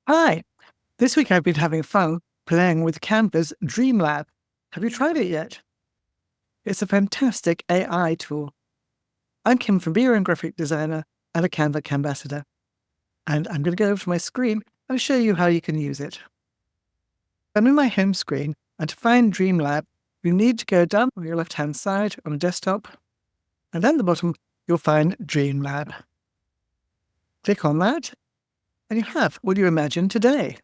Hi, this week I've been having fun playing with Canva's Dream Lab. Have you tried it yet? It's a fantastic AI tool. I'm Kim from Beer and Graphic Designer and a Canva ambassador. And I'm going to go over to my screen and show you how you can use it. I'm in my home screen, and to find Dream Lab, you need to go down on your left-hand side on a desktop, and at the bottom, you'll find Dream Lab. Click on that, and you have what you imagine today.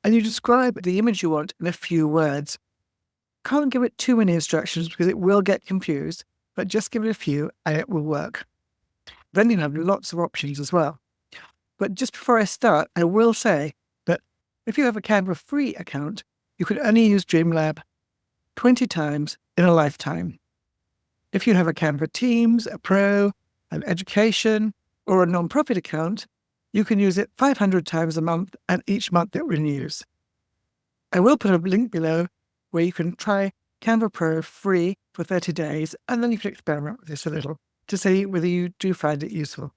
And you describe the image you want in a few words. Can't give it too many instructions because it will get confused, but just give it a few and it will work. Then you have lots of options as well. But just before I start, I will say that if you have a Canva free account, you can only use Dreamlab 20 times in a lifetime. If you have a Canva Teams, a Pro, an Education, or a non-profit account, you can use it 500 times a month, and each month it renews. I will put a link below where you can try Canva Pro free for 30 days, and then you can experiment with this a little to see whether you do find it useful.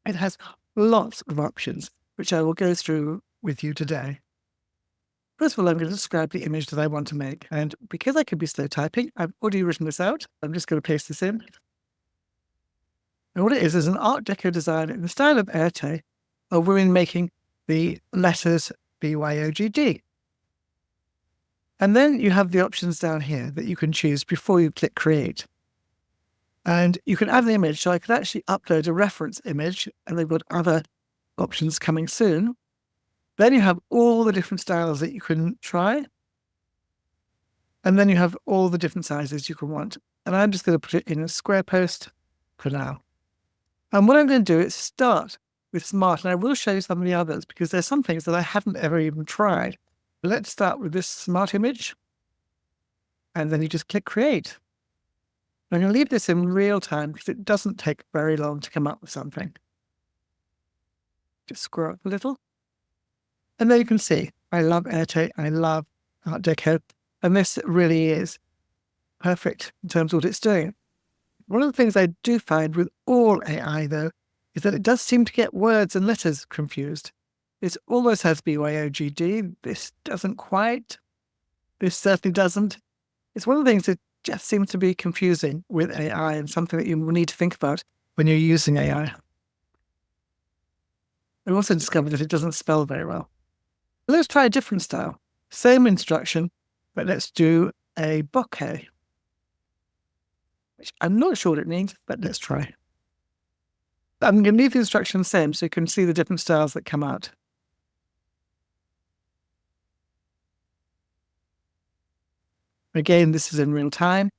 It has lots of options, which I will go through with you today. First of all, I'm going to describe the image that I want to make, and because I can be slow typing, I've already written this out. I'm just going to paste this in. And what it is an Art Deco design in the style of Erte, of women making the letters BYOGD. And then you have the options down here that you can choose before you click create. And you can add the image, so I could actually upload a reference image, and they've got other options coming soon. Then you have all the different styles that you can try. And then you have all the different sizes you can want. And I'm just going to put it in a square post for now. And what I'm going to do is start with Smart, and I will show you some of the others because there's some things that I haven't ever even tried. Let's start with this Smart image. And then you just click create. I'm going to leave this in real time because it doesn't take very long to come up with something. Just scroll up a little. And there you can see, I love Erte, I love Art Deco, and this really is perfect in terms of what it's doing. One of the things I do find with all AI, though, is that it does seem to get words and letters confused. This almost has BYOGD. This doesn't quite. This certainly doesn't. It's one of the things that just seems to be confusing with AI and something that you will need to think about when you're using AI. I also discovered that it doesn't spell very well. Let's try a different style. Same instruction, but let's do a bokeh, which I'm not sure what it means, but let's try. I'm going to leave the instructions same so you can see the different styles that come out. Again, this is in real time.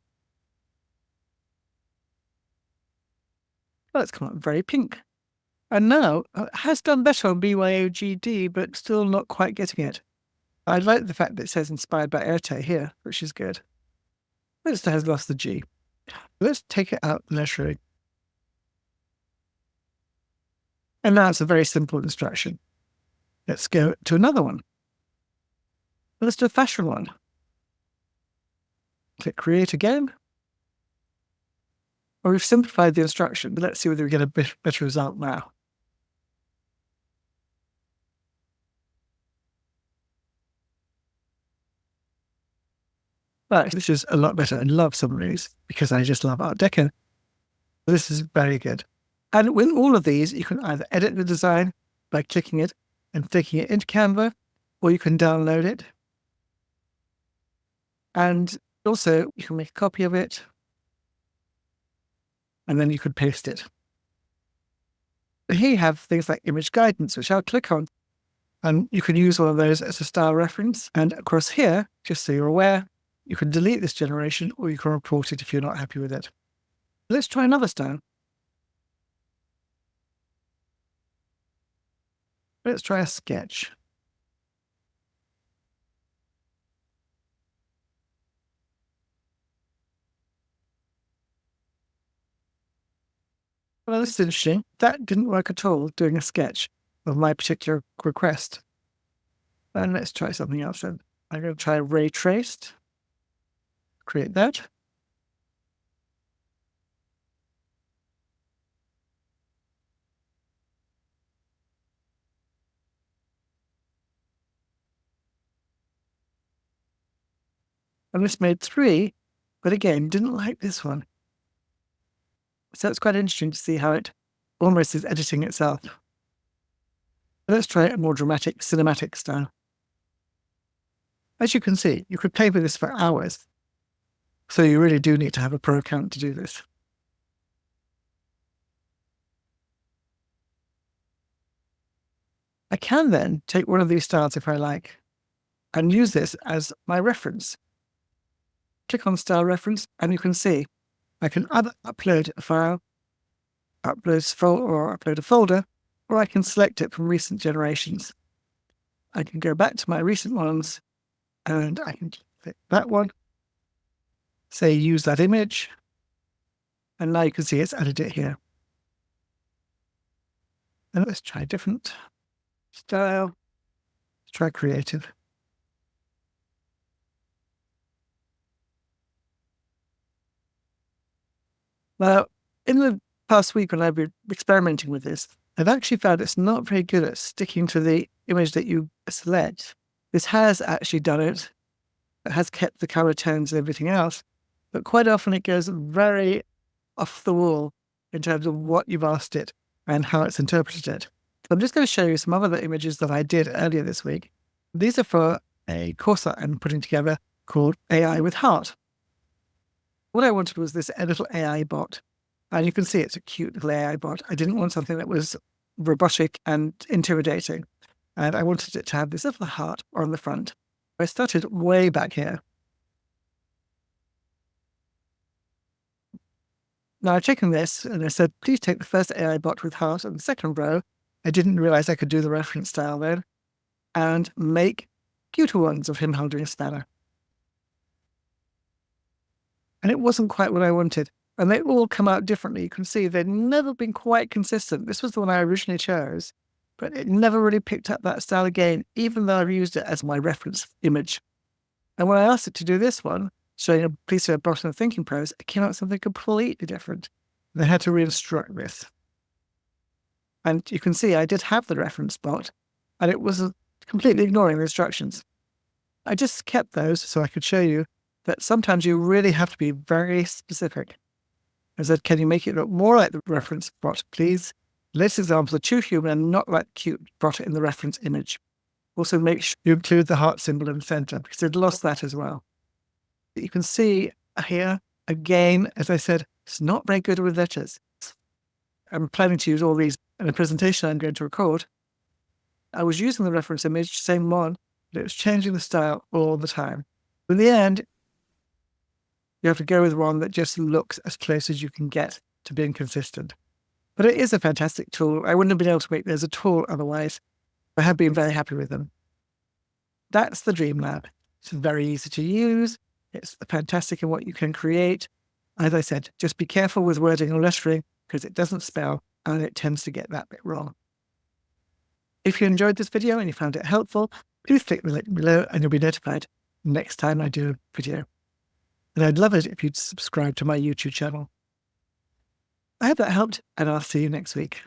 Well, it's come out very pink. And now it has done better on BYOGD, but still not quite getting it. I like the fact that it says inspired by Erte here, which is good. But it still has lost the G. Let's take it out lettering. And now it's a very simple instruction. Let's go to another one. Let's do a fashion one. Click create again. Or we've simplified the instruction, but let's see whether we get a better result now. But this is a lot better. I love some of these because I just love Art Deco. This is very good. And with all of these, you can either edit the design by clicking it and taking it into Canva, or you can download it. And also, you can make a copy of it, and then you could paste it. Here you have things like image guidance, which I'll click on, and you can use one of those as a style reference. And of course here, just so you're aware, you can delete this generation or you can report it if you're not happy with it. Let's try another style. Let's try a sketch. Well, this is interesting. That didn't work at all, doing a sketch of my particular request. And let's try something else then. I'm going to try ray traced. Create that. And this made 3, but again, didn't like this one. So it's quite interesting to see how it almost is editing itself. Let's try a more dramatic cinematic style. As you can see, you could play with this for hours. So you really do need to have a pro account to do this. I can then take one of these styles if I like and use this as my reference. Click on style reference and you can see I can either upload a file, upload a folder, or I can select it from recent generations. I can go back to my recent ones and I can click that one, say use that image, and now you can see it's added it here. And let's try a different style. Let's try creative. Now, in the past week when I've been experimenting with this, I've actually found it's not very good at sticking to the image that you select. This has actually done it. It has kept the color tones and everything else, but quite often it goes very off the wall in terms of what you've asked it and how it's interpreted it. So I'm just going to show you some other images that I did earlier this week. These are for a course that I'm putting together called AI with Heart. What I wanted was this little AI bot. And you can see it's a cute little AI bot. I didn't want something that was robotic and intimidating. And I wanted it to have this little heart on the front. I started way back here. Now I've taken this and I said, please take the first AI bot with heart on the second row. I didn't realize I could do the reference style then. And make cuter ones of him holding a spanner. And it wasn't quite what I wanted. And they all come out differently. You can see they've never been quite consistent. This was the one I originally chose, but it never really picked up that style again, even though I've used it as my reference image. And when I asked it to do this one, showing a piece of bottom of thinking pros, it came out something completely different. They had to reinstruct this. And you can see I did have the reference bot, and it was completely ignoring the instructions. I just kept those so I could show you that sometimes you really have to be very specific. I said, can you make it look more like the reference bot, please? Let's examples are too human and not like cute bot in the reference image. Also make sure you include the heart symbol in the center because it lost that as well. You can see here, again, as I said, it's not very good with letters. I'm planning to use all these in a presentation I'm going to record. I was using the reference image, same one, but it was changing the style all the time. In the end, you have to go with one that just looks as close as you can get to being consistent. But it is a fantastic tool. I wouldn't have been able to make those at all otherwise. I have been very happy with them. That's the Dreamlab. It's very easy to use. It's fantastic in what you can create. As I said, just be careful with wording or lettering because it doesn't spell and it tends to get that bit wrong. If you enjoyed this video and you found it helpful, please click the link below and you'll be notified next time I do a video. And I'd love it if you'd subscribe to my YouTube channel. I hope that helped, and I'll see you next week.